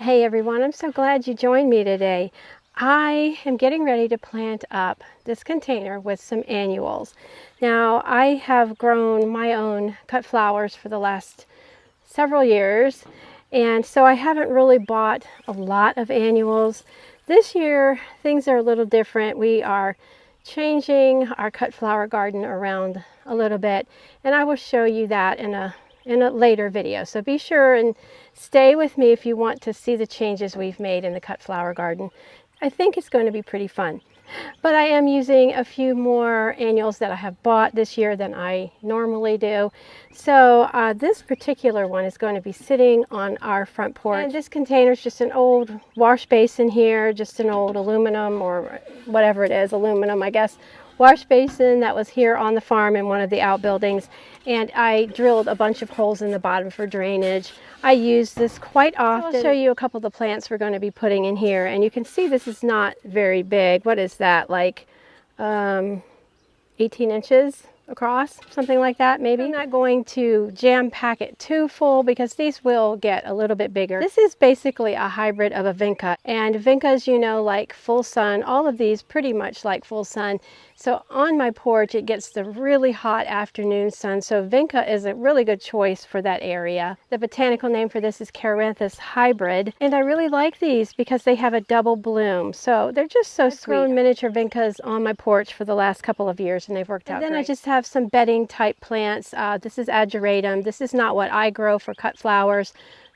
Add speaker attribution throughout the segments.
Speaker 1: Hey everyone, I'm so glad you joined me today. I am getting ready to plant up this container with some annuals. Now, I have grown my own cut flowers for the last several years, and so I haven't really bought a lot of annuals. This year, things are a little different. We are changing our cut flower garden around a little bit, and I will show you that in a later video. So be sure and stay with me if you want to see the changes we've made in the cut flower garden. I think it's going to be pretty fun. But I am using a few more annuals that I have bought this year than I normally do. So this particular one is going to be sitting on our front porch. And this container is just an old wash basin here, just an old aluminum or whatever it is, aluminum I guess, wash basin that was here on the farm in one of the outbuildings. And I drilled a bunch of holes in the bottom for drainage. I use this quite often. I'll show you a couple of the plants we're going to be putting in here. And you can see this is not very big. What is that, like 18 inches across, something like that maybe. I'm not going to jam pack it too full because these will get a little bit bigger. This is basically a hybrid of a Vinca, and Vincas, you know, like full sun. All of these pretty much like full sun. So on my porch it gets the really hot afternoon sun, so Vinca is a really good choice for that area. The botanical name for this is Hybrid, and I really like these because they have a double bloom, so they're just so sweet. I've grown miniature Vincas on my porch for the last couple of years and they've worked out great. Then I just have some bedding type plants. This is Ageratum. This is not what I grow for cut flowers.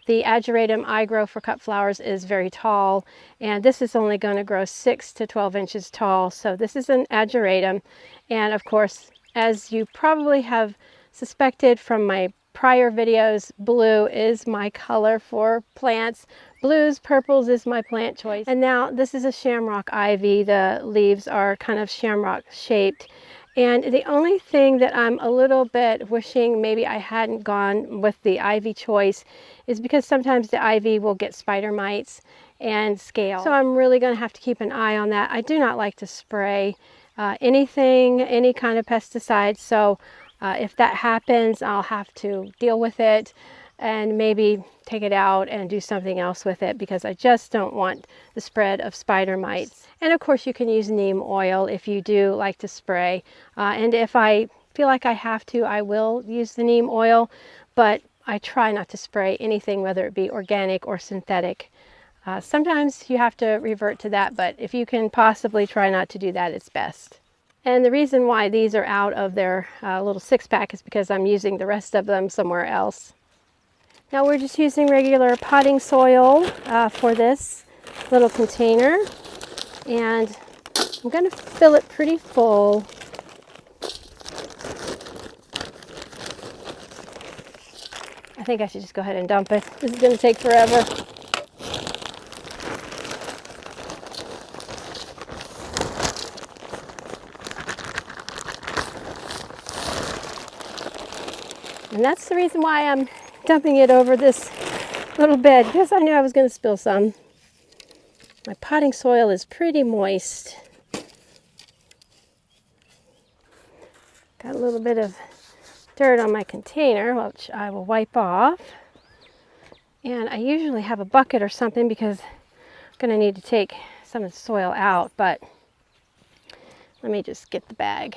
Speaker 1: The Ageratum I grow for cut flowers is very tall, and this is only going to grow 6 to 12 inches tall. So this is an Ageratum, and of course, as you probably have suspected from my prior videos, blue is my color for plants. Blues, purples is my plant choice. And now this is a Shamrock Ivy. The leaves are kind of shamrock shaped. And the only thing that I'm a little bit wishing maybe I hadn't gone with the ivy choice is because sometimes the ivy will get spider mites and scale. So I'm really going to have to keep an eye on that. I do not like to spray any kind of pesticide. So if that happens, I'll have to deal with it and maybe take it out and do something else with it because I just don't want the spread of spider mites. And of course you can use neem oil if you do like to spray. And if I feel like I have to, I will use the neem oil, but I try not to spray anything, whether it be organic or synthetic. Sometimes you have to revert to that, but if you can possibly try not to do that, it's best. And the reason why these are out of their little 6-pack is because I'm using the rest of them somewhere else. Now we're just using regular potting soil for this little container, and I'm going to fill it pretty full. I think I should just go ahead and dump it. This is going to take forever. And that's the reason why I'm dumping it over this little bed, because I knew I was going to spill some. My potting soil is pretty moist. Got a little bit of dirt on my container, which I will wipe off. And I usually have a bucket or something because I'm going to need to take some of the soil out, but let me just get the bag.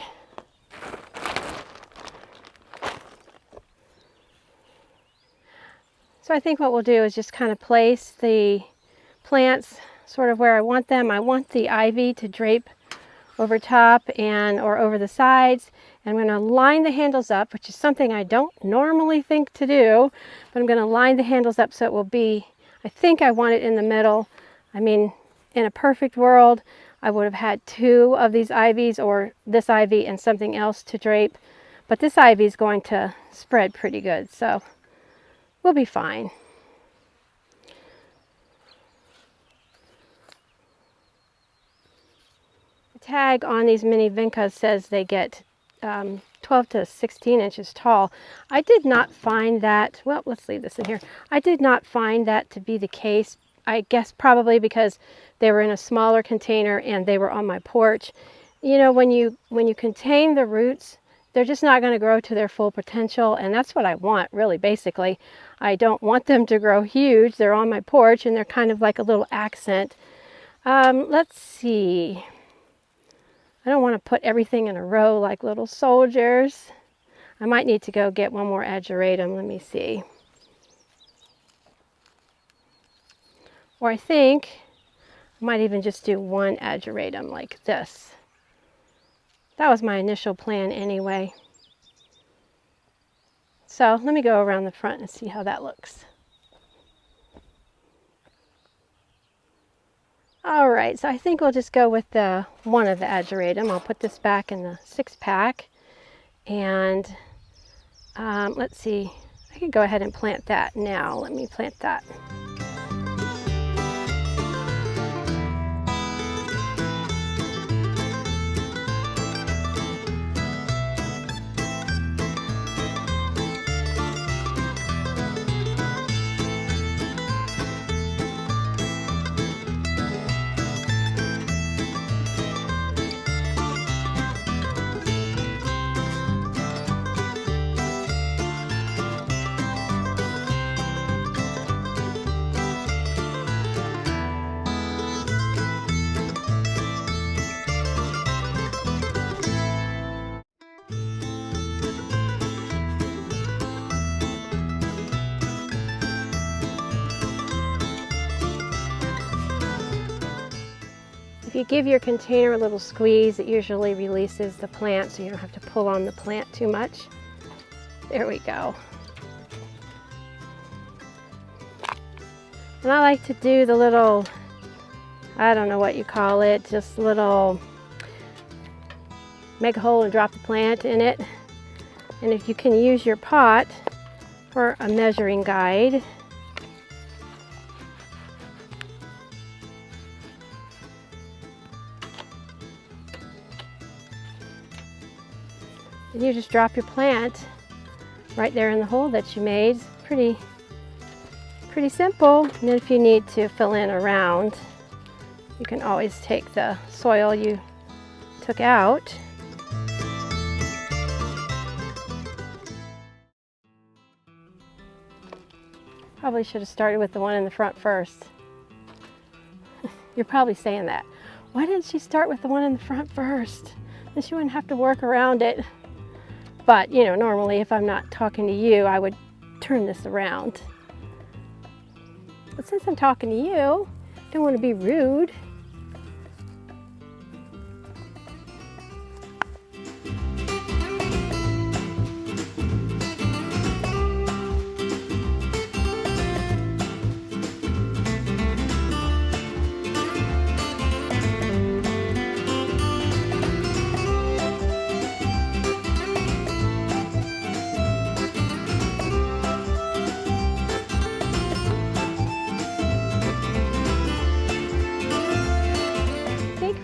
Speaker 1: So I think what we'll do is just kind of place the plants sort of where I want them. I want the ivy to drape over top or over the sides. And I'm going to line the handles up, which is something I don't normally think to do, but I'm going to line the handles up so it will be, I think I want it in the middle. I mean, in a perfect world, I would have had 2 of these ivies, or this ivy and something else to drape, but this ivy is going to spread pretty good. So we'll be fine. The tag on these mini Vincas says they get 12 to 16 inches tall. I did not find that, well, let's leave this in here. I did not find that to be the case. I guess probably because they were in a smaller container and they were on my porch. You know, when you contain the roots, they're just not going to grow to their full potential, and that's what I want, really, basically. I don't want them to grow huge. They're on my porch, and they're kind of like a little accent. Let's see. I don't want to put everything in a row like little soldiers. I might need to go get one more ageratum. Let me see. Or I think I might even just do one ageratum like this. That was my initial plan anyway. So let me go around the front and see how that looks. All right, so I think we'll just go with the one of the ageratum. I'll put this back in the 6-pack, and let's see, I can go ahead and plant that now. Let me plant that. If you give your container a little squeeze, it usually releases the plant, so you don't have to pull on the plant too much. There we go. And I like to do the little, I don't know what you call it, just little, make a hole and drop the plant in it. And if you can use your pot for a measuring guide, and you just drop your plant right there in the hole that you made. It's pretty simple. And then if you need to fill in around, you can always take the soil you took out. Probably should have started with the one in the front first. You're probably saying that. Why didn't she start with the one in the front first? Then she wouldn't have to work around it. But, you know, normally if I'm not talking to you, I would turn this around. But since I'm talking to you, I don't want to be rude.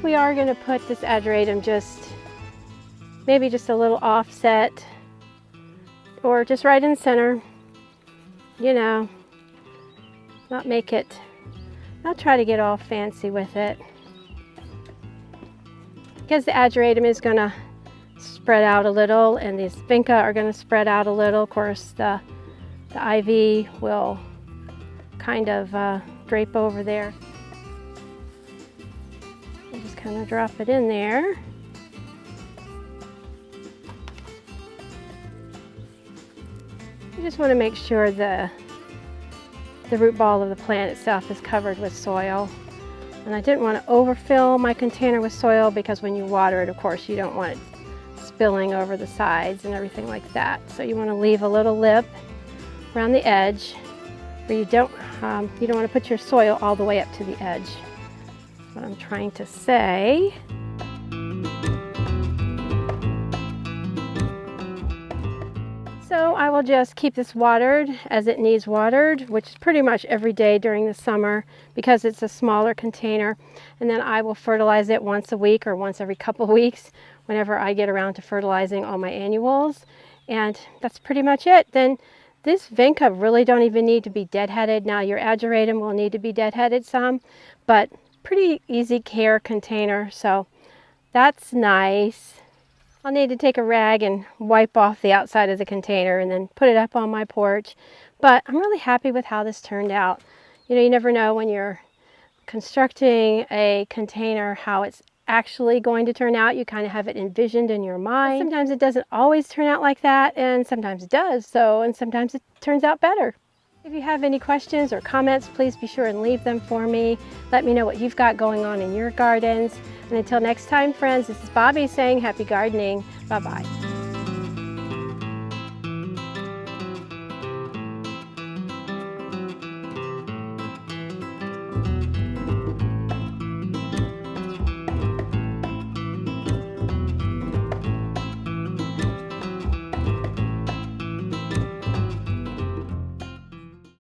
Speaker 1: We are going to put this ageratum maybe just a little offset, or just right in the center, you know, not try to get all fancy with it, because the ageratum is going to spread out a little and these vinca are going to spread out a little. Of course the ivy will kind of drape over there. Kind of drop it in there. You just want to make sure the root ball of the plant itself is covered with soil. And I didn't want to overfill my container with soil, because when you water it, of course, you don't want it spilling over the sides and everything like that. So you want to leave a little lip around the edge where you don't want to put your soil all the way up to the edge. What I'm trying to say. So I will just keep this watered as it needs watered, which is pretty much every day during the summer, because it's a smaller container. And then I will fertilize it once a week or once every couple of weeks whenever I get around to fertilizing all my annuals. And that's pretty much it. Then this vinca really don't even need to be deadheaded. Now your ageratum will need to be deadheaded some, but pretty easy care container, so that's nice. I'll need to take a rag and wipe off the outside of the container and then put it up on my porch. But I'm really happy with how this turned out. You know, you never know when you're constructing a container how it's actually going to turn out. You kind of have it envisioned in your mind. But sometimes it doesn't always turn out like that, and sometimes it does. And sometimes it turns out better. If you have any questions or comments, please be sure and leave them for me. Let me know what you've got going on in your gardens. And until next time, friends, this is Bobby saying happy gardening. Bye-bye.